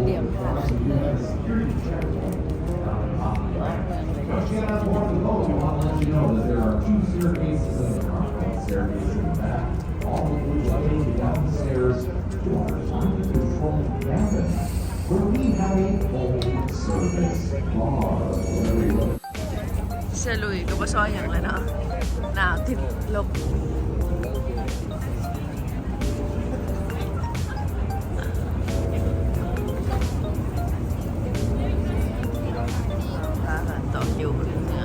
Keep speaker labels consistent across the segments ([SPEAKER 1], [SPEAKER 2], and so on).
[SPEAKER 1] เดี๋ยวค่ะเมือง
[SPEAKER 2] Cannot board the boat. I want to let you know that there are 2 staircases in the front, 1 staircase in the back, all of which lead downstairs to our time-controlled cabin, where we have a full-service bar.
[SPEAKER 1] เชลุยก็บ่ซอยอย่างเลยเนาะหนาวติดลบต่อคิวเหนือ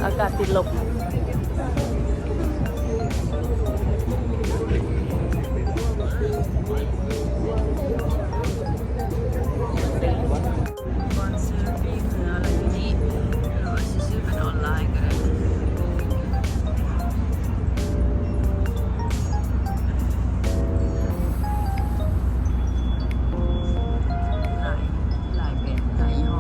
[SPEAKER 1] อากาศติดลบก่อนซื้อปีกเหนืออะไรที่นี่เราซื้อเป็นออนไลน์ก็ได้หลายเป็นหลายยี่ห้อ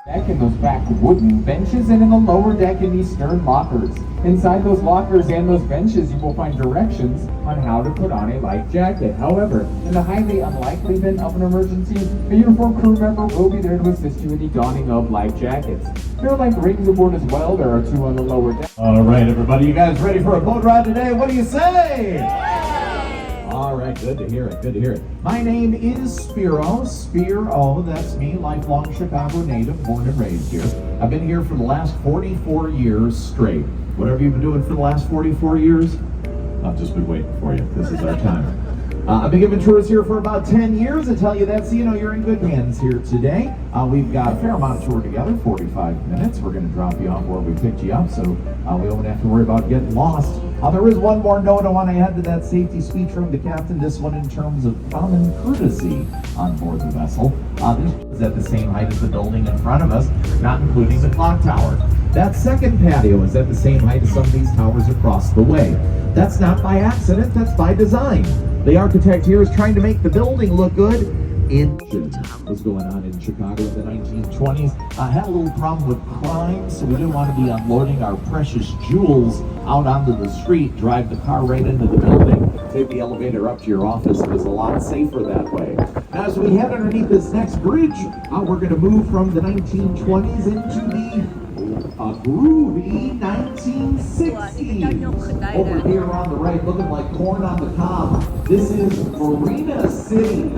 [SPEAKER 2] Deck in those back wooden benches, and in the lower deck in these stern lockers. Inside those lockers and those benches, you will find directions on how to put on a life jacket. However, in the highly unlikely event of an emergency, a uniformed crew member will be there to assist you in the donning of life jackets. There are life ratings aboard as well. There are 2 on the lower deck. All right, everybody, you guys ready for a boat ride today? What do you say? All right, good to hear it, good to hear it. My name is Spiro, that's me, lifelong Chicago native, born and raised here. I've been here for the last 44 years straight. Whatever you've been doing for the last 44 years, I'll just be waiting for you. This is our time. I've been giving tours here for about 10 years. I tell you that so you know you're in good hands here today. We've got a fair amount of tour together, 45 minutes. We're going to drop you off where we picked you up, so we won't have to worry about getting lost. There is one more note I want to add to that safety speech from the captain. This one in terms of common courtesy on board the vessel. This is at the same height as the building in front of us, not including the clock tower. That second patio is at the same height as some of these towers across the way. That's not by accident, that's by design. The architect here is trying to make the building look good. Was going on in Chicago in the 1920s. I had a little problem with crime, so we didn't want to be unloading our precious jewels out onto the street, drive the car right into the building, take the elevator up to your office. It was a lot safer that way. Now, as we head underneath this next bridge, we're going to move from the 1920s into the groovy 1960s. Over here on the right, looking like corn on the cob. This is Marina City.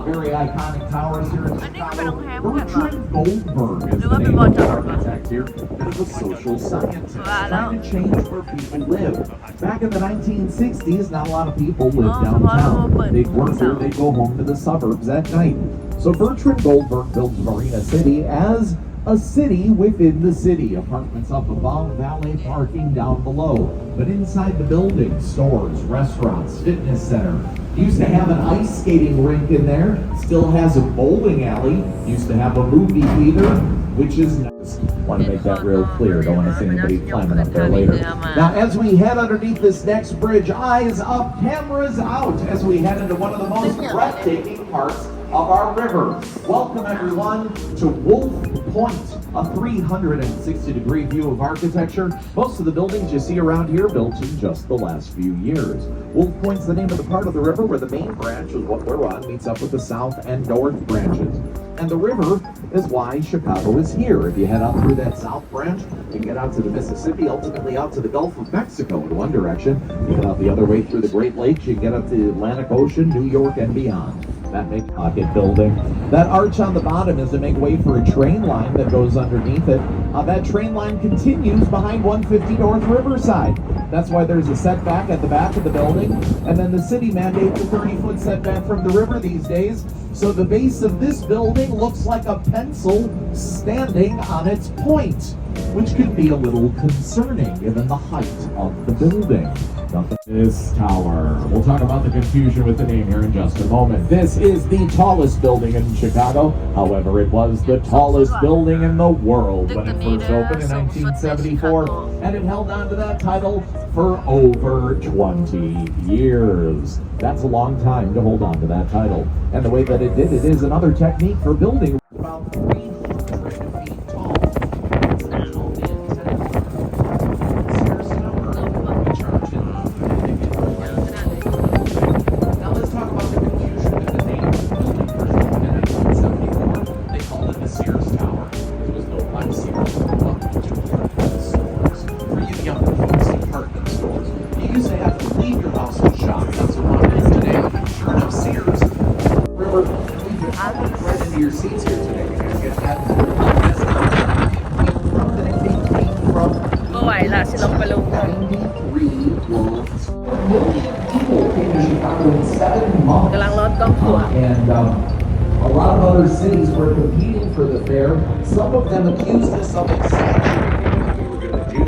[SPEAKER 2] Very iconic towers here in Chicago. Bertrand Goldberg is the name of the architect here. Bit of a social scientist trying to change where people live. Back in the 1960s, not a lot of people lived downtown. They'd work here, they'd go home to the suburbs at night. So Bertrand Goldberg builds Marina City as a city within the city. Apartments up above, valet parking down below. But inside the building, stores, restaurants, fitness center. Used to have an ice skating rink in there. Still has a bowling alley. Used to have a movie theater, which is nice. Want to make that real clear. Don't want to see anybody climbing up there later. Now, as we head underneath this next bridge, eyes up, cameras out, as we head into one of the most breathtaking parts
[SPEAKER 3] of our river. Welcome everyone to Wolf Point, a 360-degree view of architecture. Most of the buildings you see around here built in just the last few years. Wolf Point's the name of the part of the river where the main branch, is what we're on, meets up with the south and north branches. And the river is why Chicago is here. If you head out through that south branch, you can get out to the Mississippi, ultimately out to the Gulf of Mexico in one direction. You get out the other way through the Great Lakes, you can get up to the Atlantic Ocean, New York, and beyond. That big pocket building. That arch on the bottom is to make way for a train line that goes underneath it. That train line continues behind 150 North Riverside. That's why there's a setback at the back of the building. And then the city mandates a 30-foot setback from the river these days. So the base of this building looks like a pencil standing on its point, which can be a little concerning given the height of the building. This tower. We'll talk about the confusion with the name here in just a moment. This is the tallest building in Chicago. However, it was the tallest building in the world when it first opened in 1974, and it held on to that title for over 20 years. That's a long time to hold on to that title. And the way that it did it is another technique for building about 300 feet tall. It's now Now let's talk about the confusion with the name of the building. First opened in 1974, they called it the Sears Tower. It was built by Sears. Stores. For you younger folks, department stores. You used to have to leave your house and shop. That's what it is today. Sure enough, Sears. River, leave your right into your seats here today. You're going to get that. From
[SPEAKER 1] บ่ไหวละสิลงไปลง
[SPEAKER 3] 93 wolves. People came to Chicago in 7 months.
[SPEAKER 1] กำลังรถกล้องตัว
[SPEAKER 3] And a lot of other cities were competing for the fair. Some of them accused us of exaggerating what we were going to do.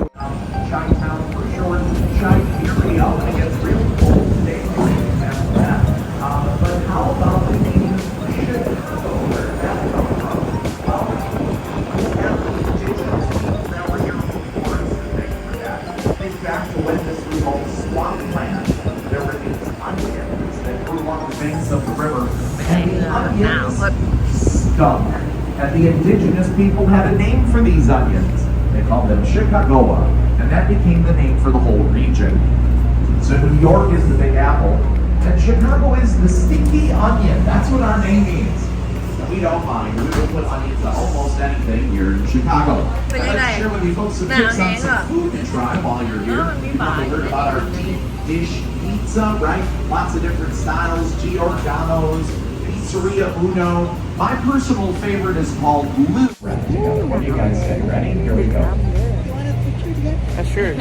[SPEAKER 3] Chi-town for short, Chi-area. It gets real cold today. But how about the name Chicago? Where did that come from? Well, we have the indigenous people that were here before us to thank for that. Think back to when this was all swampland. There were these onions that grew along the banks of the river, and the onions stunk. And the indigenous people had a name for these onions. They called them Chicagoa, and that became the name for the whole region. So New York is the Big Apple, and Chicago is the stinky onion. That's what our name means. And we don't mind. We will put onions on almost anything here in Chicago. And let's share with you folks some tips on some food to try while you're here. You've probably heard about our deep dish pizza, right? Lots of different styles, Giordano's, Pizzeria Uno. My personal favorite is called Lou. What do you guys say? Ready? Here we go.
[SPEAKER 1] Sure.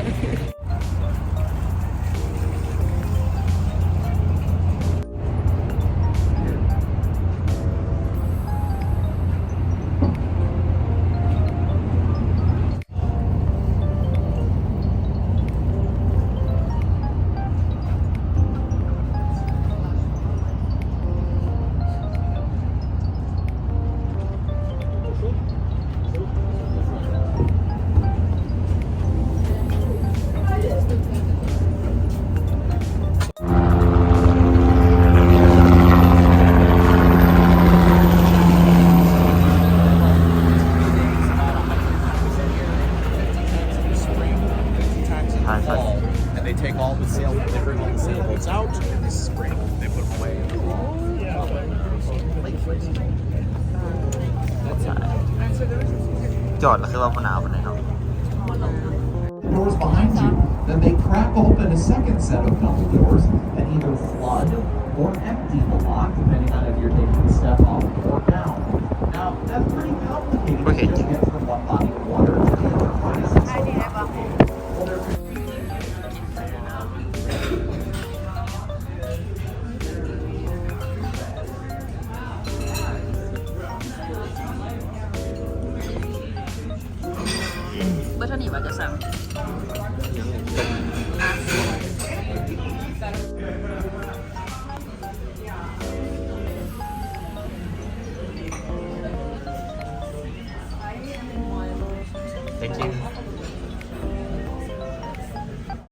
[SPEAKER 3] And they take all the sail, they bring all the sailboats out in the spring. They put them away in the fall.
[SPEAKER 4] จอดแล้วคือว่ามันหนาวปานใดเนาะ
[SPEAKER 3] Doors behind you. Then they crack open a second set of double doors and either flood or empty the lock, depending on if you're taking the step off or down. Now, that's pretty complicated to just get from one body of water to the other. Why is it so complicated? Well, there's
[SPEAKER 1] เบอร์เท่านี้ว่าจะสั่ง
[SPEAKER 4] Thank you